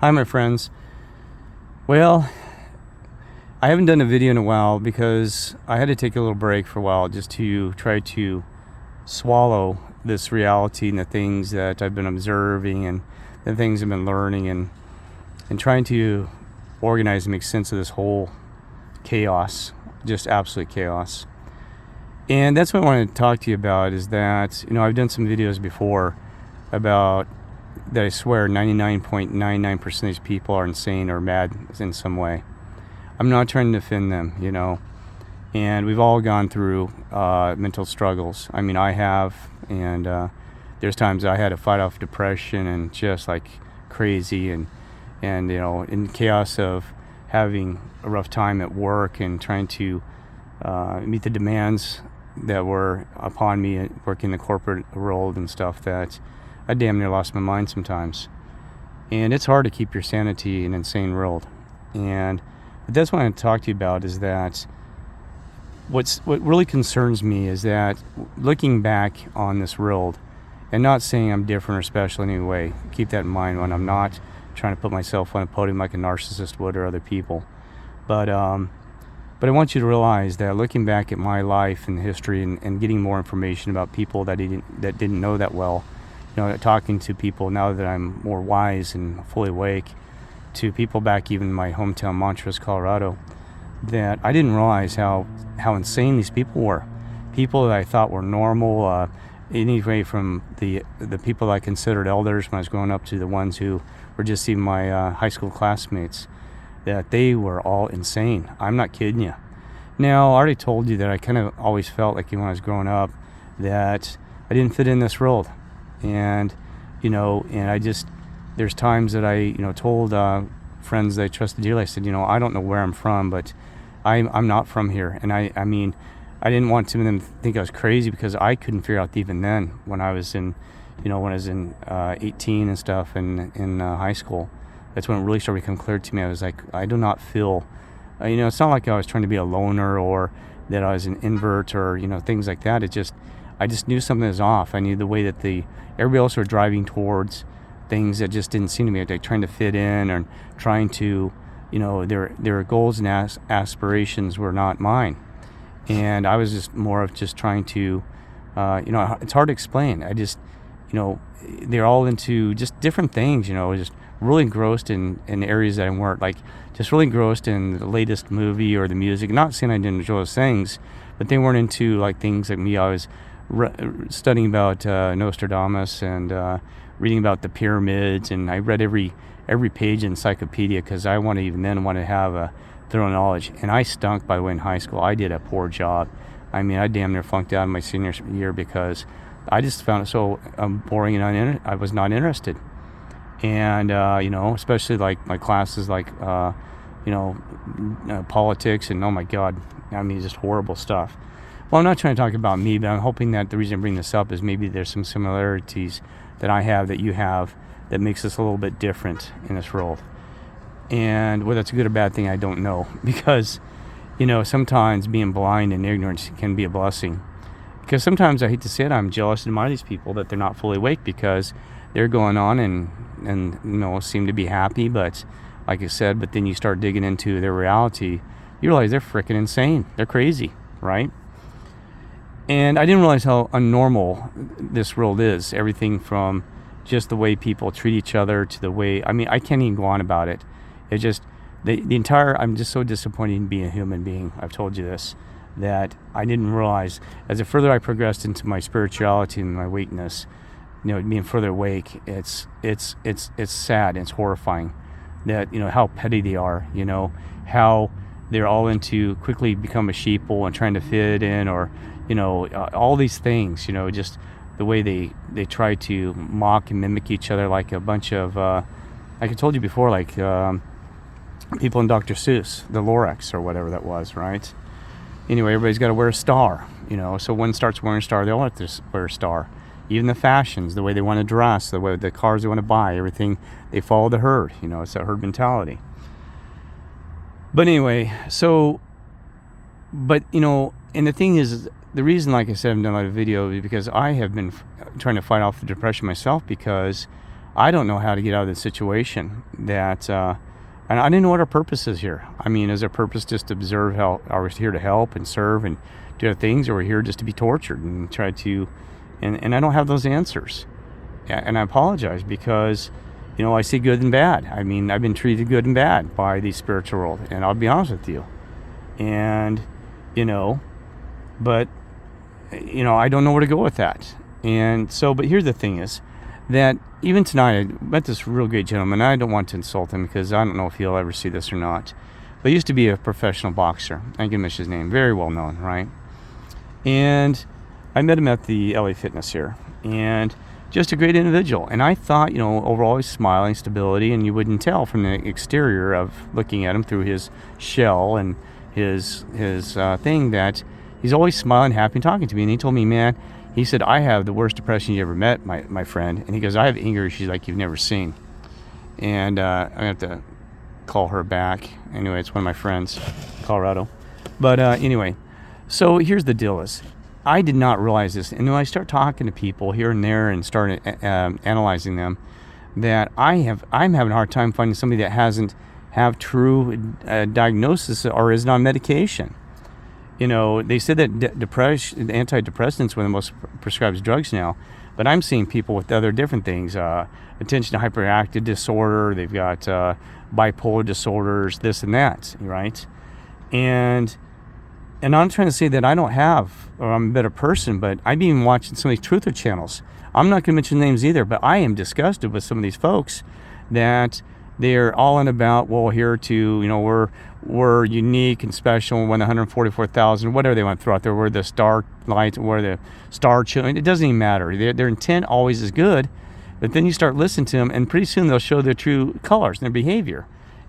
Hi, my friends. Well, I haven't done a video in a while because I had to take a little break for a while just to try to swallow this reality and the things that I've been observing and the things I've been learning and trying to organize and make sense of this whole chaos, just absolute chaos. And that's what I wanted to talk to you about is that, I've done some videos before about that I swear 99.99% of these people are insane or mad in some way. I'm not trying to defend them, and we've all gone through mental struggles. I mean, I have, and there's times I had to fight off depression and just like crazy and in chaos of having a rough time at work and trying to meet the demands that were upon me working in the corporate world and stuff, that I damn near lost my mind sometimes. And it's hard to keep your sanity in an insane world. But that's what I want to talk to you about is that what really concerns me is that looking back on this world, and not saying I'm different or special in any way, keep that in mind when I'm not trying to put myself on a podium like a narcissist would or other people. But I want you to realize that looking back at my life and history and getting more information about people that didn't know that well, talking to people now that I'm more wise and fully awake, to people back even in my hometown, Montrose, Colorado, that I didn't realize how insane these people were. People that I thought were normal, anyway, from the people I considered elders when I was growing up to the ones who were just even my high school classmates, that they were all insane. I'm not kidding you. Now, I already told you that I kind of always felt like when I was growing up that I didn't fit in this world. And I just, there's times that I, told friends that I trusted dearly, I said, I don't know where I'm from, but I'm not from here. And I mean, I didn't want some of them to think I was crazy because I couldn't figure out even then when I was in, 18 and stuff and in high school. That's when it really started to become clear to me. I was like, I do not feel, it's not like I was trying to be a loner or that I was an invert or, things like that. I just knew something was off. I knew the way that everybody else were driving towards things that just didn't seem to me like trying to fit in or trying to, their goals and aspirations were not mine. And I was just more of just trying to, it's hard to explain. I just, they're all into just different things, just really engrossed in areas that I weren't, like just really engrossed in the latest movie or the music. Not saying I didn't enjoy those things, but they weren't into like things like me. I was studying about Nostradamus and reading about the pyramids, and I read every page in encyclopedia because I want to have a thorough knowledge. And I stunk, by the way, in high school. I did a poor job. I mean, I damn near flunked out in my senior year because I just found it so boring and I was not interested. And especially like my classes like politics and oh my God, I mean, just horrible stuff. Well, I'm not trying to talk about me, but I'm hoping that the reason I bring this up is maybe there's some similarities that I have that you have that makes us a little bit different in this world. And whether it's a good or bad thing, I don't know. Because, sometimes being blind and ignorant can be a blessing. Because sometimes, I hate to say it, I'm jealous and admire these people that they're not fully awake because they're going on and seem to be happy. But like I said, but then you start digging into their reality, you realize they're freaking insane. They're crazy, right? And I didn't realize how unnormal this world is. Everything from just the way people treat each other to the way, I mean, I can't even go on about it. It's just, I'm just so disappointed in being a human being. I've told you this, that I didn't realize as the further I progressed into my spirituality and my awakeness, being further awake, it's sad, it's horrifying that, how petty they are, how they're all into quickly become a sheeple and trying to fit in or, all these things, just the way they try to mock and mimic each other like a bunch of, like I told you before, like people in Dr. Seuss, the Lorax or whatever that was, right? Anyway, everybody's got to wear a star, so one starts wearing a star, they all have to wear a star. Even the fashions, the way they want to dress, the way the cars they want to buy, everything, they follow the herd, it's that herd mentality. But anyway, and the thing is, the reason, like I said, I haven't done a lot of video is because I have been trying to fight off the depression myself because I don't know how to get out of this situation. That and I didn't know what our purpose is here. I mean, is our purpose just to observe how are we here to help and serve and do other things, or are we here just to be tortured and try to? And I don't have those answers, and I apologize because, I see good and bad. I mean, I've been treated good and bad by the spiritual world, and I'll be honest with you. And but I don't know where to go with that. And so, but here's the thing is that even tonight I met this real great gentleman. I don't want to insult him because I don't know if he'll ever see this or not, but he used to be a professional boxer. I can mention his name, very well known, right? And I met him at the LA Fitness here, and just a great individual. And I thought, overall he's smiling, stability, and you wouldn't tell from the exterior of looking at him through his shell and his thing that he's always smiling, happy, and talking to me. And he told me, man, he said, I have the worst depression you ever met, my friend. And he goes, I have anger issues like you've never seen. And I have to call her back. Anyway, it's one of my friends, Colorado. But anyway, so here's the deal is, I did not realize this. And when I start talking to people here and there and start analyzing them, that I'm having a hard time finding somebody that hasn't have true diagnosis or is on medication. They said that antidepressants are one of the most prescribed drugs now, but I'm seeing people with other different things, attention to hyperactive disorder, they've got bipolar disorders, this and that, right? And I'm trying to say that I don't have, or I'm a better person, but I've been watching some of these truther channels. I'm not going to mention names either, but I am disgusted with some of these folks that they're all in about, well, here to, we're unique and special, and won 144,000, whatever they want to throw out there. We're the star lights, we're the star children. It doesn't even matter. Their intent always is good, but then you start listening to them, and pretty soon they'll show their true colors and their behavior,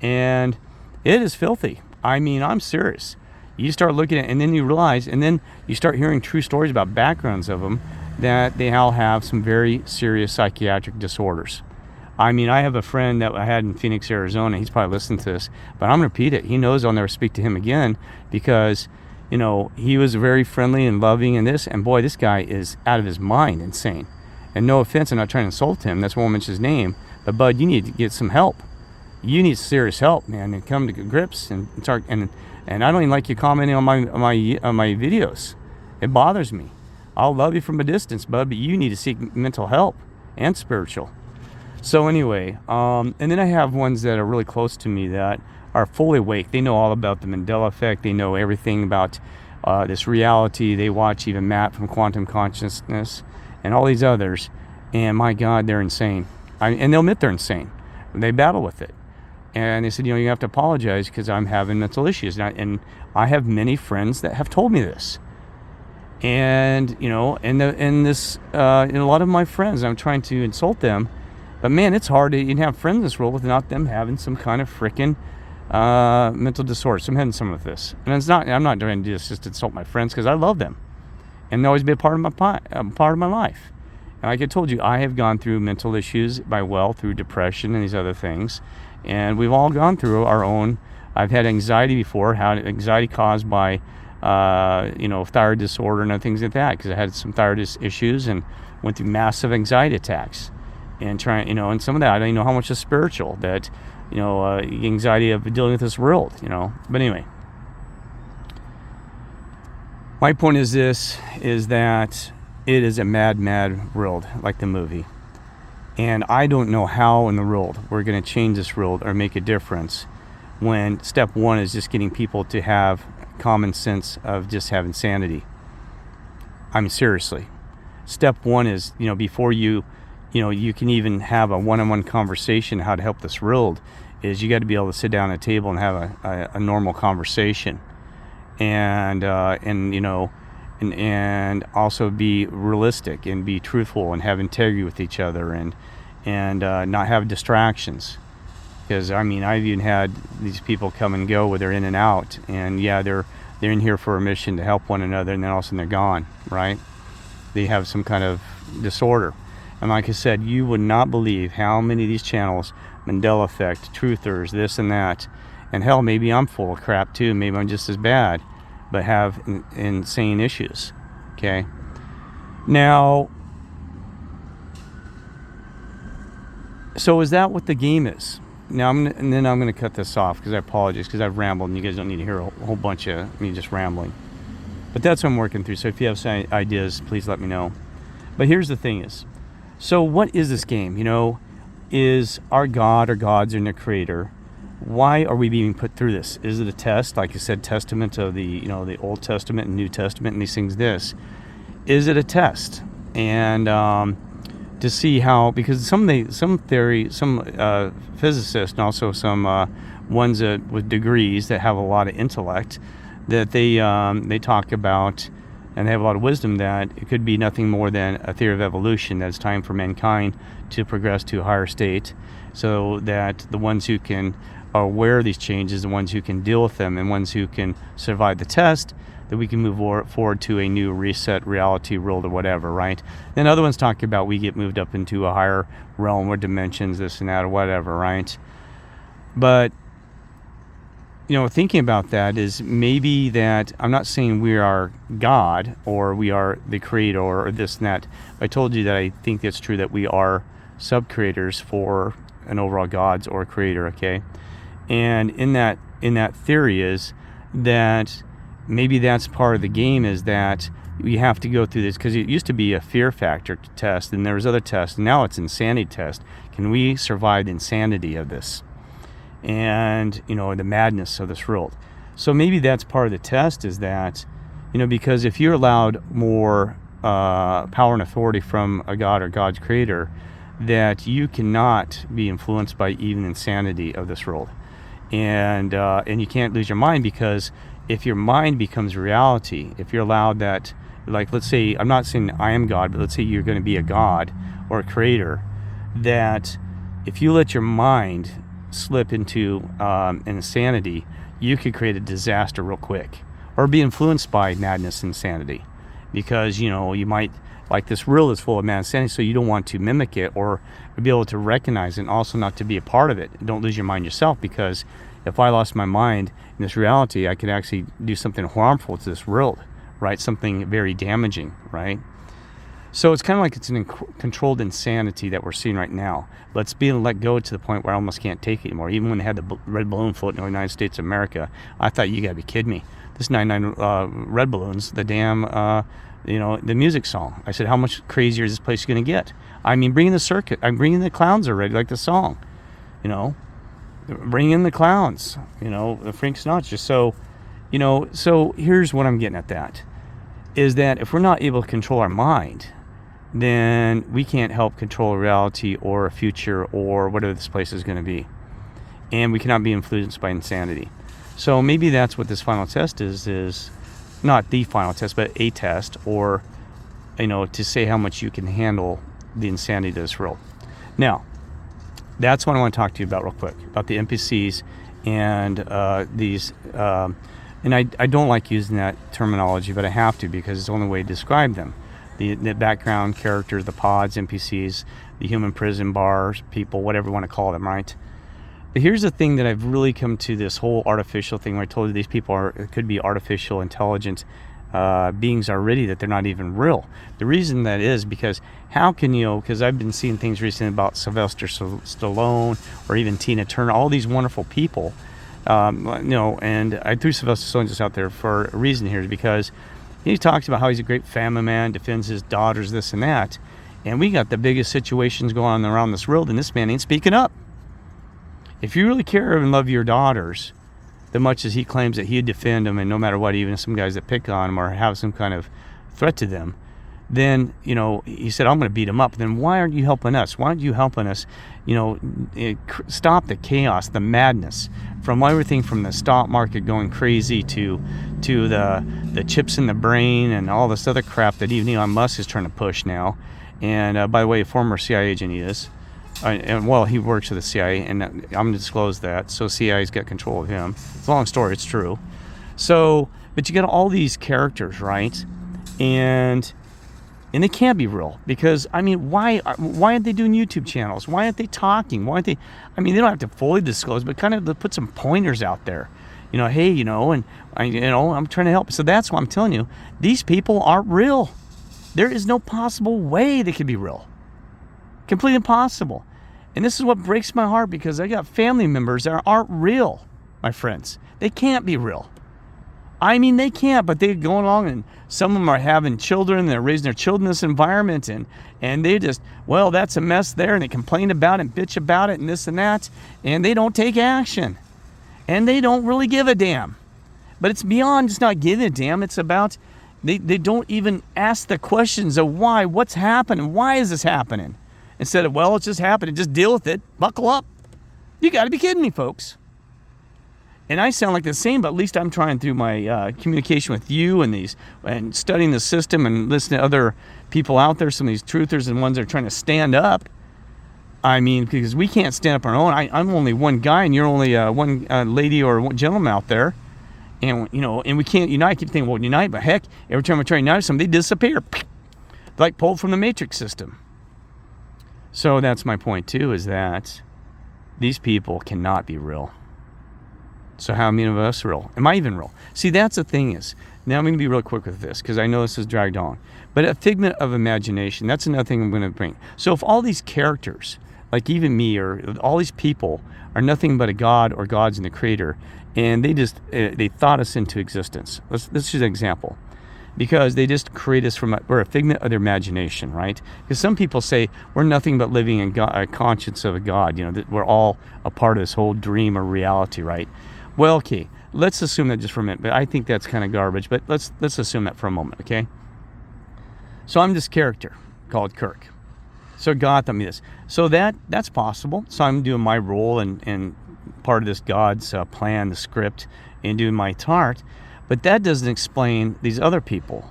and it is filthy. I mean, I'm serious. You start looking at it, and then you realize, and then you start hearing true stories about backgrounds of them, that they all have some very serious psychiatric disorders. I mean, I have a friend that I had in Phoenix, Arizona. He's probably listening to this, but I'm going to repeat it. He knows I'll never speak to him again because, he was very friendly and loving and this. And boy, this guy is out of his mind, insane. And no offense, I'm not trying to insult him. That's why I won't mention his name. But bud, you need to get some help. You need serious help, man, and come to grips and start. And I don't even like you commenting on my videos. It bothers me. I'll love you from a distance, bud, but you need to seek mental help and spiritual. So anyway, and then I have ones that are really close to me that are fully awake. They know all about the Mandela effect. They know everything about this reality. They watch even Matt from Quantum Consciousness and all these others. And my God, they're insane. And they'll admit they're insane. They battle with it. And they said, you have to apologize because I'm having mental issues. And I have many friends that have told me this. And, and a lot of my friends, I'm trying to insult them. But man, it's hard to even have friends in this world without them having some kind of freaking mental disorder. So I'm having some of this, and I'm not trying to do this just to insult my friends because I love them, and they'll always be a part of my life. And like I told you, I have gone through mental issues through depression and these other things, and we've all gone through our own. I've had anxiety before, had anxiety caused by thyroid disorder and other things like that because I had some thyroid issues and went through massive anxiety attacks. And trying, and some of that, I don't know how much is spiritual, that, anxiety of dealing with this world, But anyway, my point is that it is a mad, mad world, like the movie. And I don't know how in the world we're going to change this world or make a difference when step one is just getting people to have common sense of just having sanity. I mean, seriously. Step one is, before you can even have a one-on-one conversation how to help this world, is you got to be able to sit down at a table and have a normal conversation, and also be realistic and be truthful and have integrity with each other and not have distractions. Because I've even had these people come and go where they're in and out, and they're in here for a mission to help one another, and then all of a sudden they're gone, right? They have some kind of disorder. And like I said, you would not believe how many of these channels, Mandela Effect, Truthers, this and that, and hell, maybe I'm full of crap too, maybe I'm just as bad, but have insane issues, okay? Now, So is that what the game is? Now and then I'm gonna cut this off because I apologize because I've rambled and you guys don't need to hear a whole bunch of me just rambling. But that's what I'm working through. So if you have some ideas, please let me know. But here's the thing is, so what is this game? Is our God or gods in the creator? Why are we being put through this? Is it a test? Like I said, testament of the Old Testament and New Testament and these things. Is it a test? And to see how, because some physicists and also some ones with degrees that have a lot of intellect, that they talk about, and they have a lot of wisdom, that it could be nothing more than a theory of evolution, that it's time for mankind to progress to a higher state, so that the ones who are aware of these changes, the ones who can deal with them, and ones who can survive the test, that we can move forward to a new reset reality world or whatever, right? Then other ones talk about we get moved up into a higher realm or dimensions, this and that or whatever, right? But thinking about that is maybe that I'm not saying we are God or we are the creator or this and that. I told you that I think it's true that we are sub-creators for an overall gods or creator, okay? And in that theory is that maybe that's part of the game, is that we have to go through this, because it used to be a fear factor test and there was other tests, and now it's insanity test. Can we survive the insanity of this? And the madness of this world. So maybe that's part of the test, is that because if you're allowed more power and authority from a god or God's creator, that you cannot be influenced by even insanity of this world, and you can't lose your mind, because if your mind becomes reality, if you're allowed that, like, let's say, I'm not saying I am God, but let's say you're going to be a god or a creator, that if you let your mind slip into an insanity, you could create a disaster real quick, or be influenced by madness and insanity, because you might, like, this world is full of mad insanity, so you don't want to mimic it or be able to recognize it, and also not to be a part of it. Don't lose your mind yourself, because if I lost my mind in this reality, I could actually do something harmful to this world, right? Something very damaging, right? So it's kind of like it's an controlled insanity that we're seeing right now. But it's being let go to the point where I almost can't take it anymore. Even when they had the red balloon floating in the United States of America, I thought, you gotta be kidding me. This 99 red balloons, the damn, the music song. I said, how much crazier is this place gonna get? I mean, bring in the circuit. I'm bringing the clowns already, like the song. Bring in the clowns. The Frank Sinatra. So here's what I'm getting at. That is that if we're not able to control our mind, then we can't help control reality or a future or whatever this place is going to be. And we cannot be influenced by insanity. So maybe that's what this final test is not the final test, but a test, or, to say how much you can handle the insanity of this world. Now, that's what I want to talk to you about real quick, about the NPCs and these, and I don't like using that terminology, but I have to, because it's the only way to describe them. The background characters, the pods, NPCs, the human prison bars, people, whatever you want to call them, right? But here's the thing that I've really come to, this whole artificial thing where I told you these people could be artificial intelligent beings already, that they're not even real. The reason that is because how can because I've been seeing things recently about Sylvester Stallone or even Tina Turner, all these wonderful people, and I threw Sylvester Stallone just out there for a reason here, because he talks about how he's a great family man, defends his daughters, this and that, and we got the biggest situations going on around this world, and this man ain't speaking up. If you really care and love your daughters the much as he claims that he'd defend them, and no matter what, even some guys that pick on him or have some kind of threat to them, then he said, I'm going to beat him up. Then why aren't you helping us? Why aren't you helping us stop the chaos, the madness, from everything from the stock market going crazy to the chips in the brain and all this other crap that even Elon Musk is trying to push now. And by the way, a former CIA agent he is. He works for the CIA, and I'm going to disclose that. So CIA's got control of him. It's a long story. It's true. So, but you got all these characters, right? And they can't be real, because why aren't they doing YouTube channels? Why aren't they talking? Why aren't they? They don't have to fully disclose, but kind of put some pointers out there. Hey, and I'm trying to help. So that's why I'm telling you, these people aren't real. There is no possible way they could be real. Completely impossible. And this is what breaks my heart, because I got family members that aren't real, my friends. They can't be real. I mean, they can't, but they're going along, and some of them are having children, and they're raising their children in this environment, and they just, well, that's a mess there, and they complain about it and bitch about it and this and that, and they don't take action. And they don't really give a damn. But it's beyond just not giving a damn. It's about, they don't even ask the questions of why, what's happening, why is this happening? Instead of, well, it's just happening, just deal with it, buckle up. You got to be kidding me, folks. And I sound like the same, but at least I'm trying through my communication with you and studying the system and listening to other people out there, some of these truthers and ones that are trying to stand up. I mean, because we can't stand up on our own. I'm only one guy, and you're only one lady or one gentleman out there. And, and we can't unite. I keep thinking, well, unite, but heck, every time I try to unite somebody, they disappear. They're like pulled from the Matrix system. So that's my point, too, is that these people cannot be real. So how many of us are real? Am I even real? See, that's the thing is, now I'm going to be real quick with this, because I know this is dragged on. But a figment of imagination, that's another thing I'm going to bring. So if all these characters, like even me, or all these people, are nothing but a god or gods in the creator, and they thought us into existence. Let's use an example. Because they just create us we're a figment of their imagination, right? Because some people say we're nothing but living in a conscience of a god, that we're all a part of this whole dream or reality, right? Well, okay, let's assume that just for a minute, but I think that's kind of garbage, but let's assume that for a moment, okay? So I'm this character called Kirk. So God taught me this. So that's possible. So I'm doing my role and part of this God's plan, the script, and doing my part. But that doesn't explain these other people,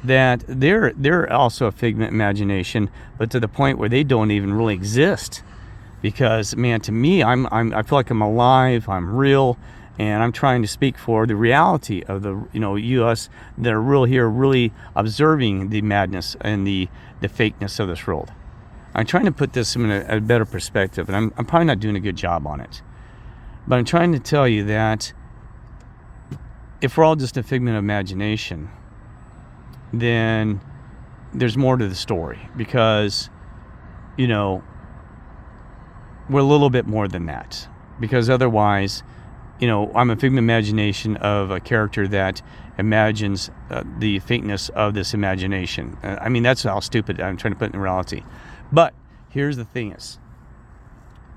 that they're also a figment of imagination, but to the point where they don't even really exist. Because, man, to me, I feel like I'm alive, I'm real, and I'm trying to speak for the reality of us that are real here, really observing the madness and the fakeness of this world. I'm trying to put this in a better perspective, and I'm probably not doing a good job on it. But I'm trying to tell you that if we're all just a figment of imagination, then there's more to the story, because, we're a little bit more than that. Because otherwise, I'm a figment of imagination of a character that imagines the fakeness of this imagination. I mean, that's how stupid I'm trying to put in reality. But here's the thing is,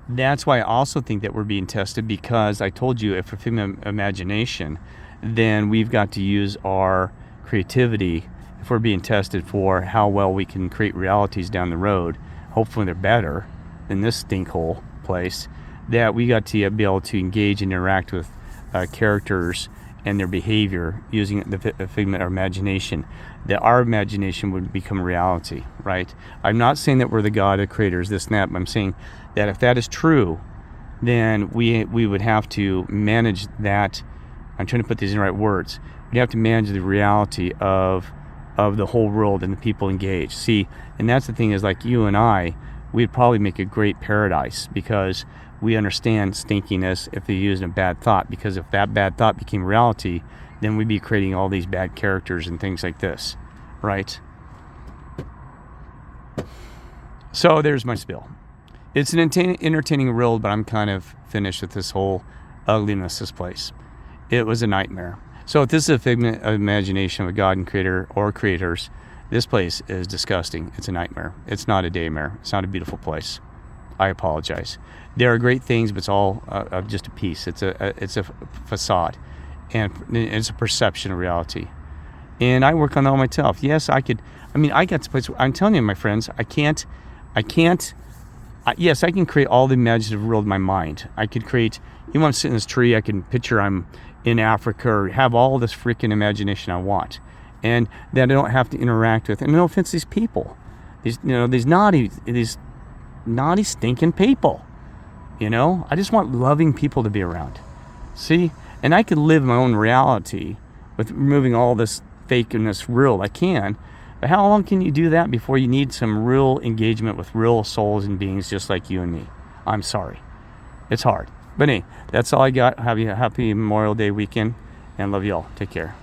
that's why I also think that we're being tested, because I told you, if we're figment of imagination, then we've got to use our creativity if we're being tested for how well we can create realities down the road. Hopefully they're better than this stinkhole place, that we got to be able to engage and interact with characters and their behavior using the figment of our imagination, that our imagination would become reality, right? I'm not saying that we're the God of creators, this and that, but I'm saying that if that is true, then we would have to manage that. I'm trying to put these in the right words. We'd have to manage the reality of the whole world and the people engaged. See, and that's the thing is, like you and I, we'd probably make a great paradise, because we understand stinkiness if they use a bad thought. Because if that bad thought became reality, then we'd be creating all these bad characters and things like this, right? So there's my spiel. It's an entertaining world, but I'm kind of finished with this whole ugliness of this place. It was a nightmare. So if this is a figment of imagination of a God and creator or creators, this place is disgusting. It's a nightmare. It's not a daymare. It's not a beautiful place. I apologize. There are great things, but it's all just a piece. It's a facade, and it's a perception of reality. And I work on that all myself. Yes, I could. I mean, I got to place. I'm telling you, my friends, I can't. Yes, I can create all the imaginative world in my mind. I could create. Even when I'm sitting in this tree, I can picture I'm in Africa, or have all this freaking imagination I want, and that I don't have to interact with. And no offense, these people, these naughty stinking people. I just want loving people to be around. See, and I could live my own reality with removing all this fake in this real. I can, but how long can you do that before you need some real engagement with real souls and beings just like you and me? I'm sorry, it's hard. But hey, that's all I got. Have you a happy Memorial Day weekend, and love you all. Take care.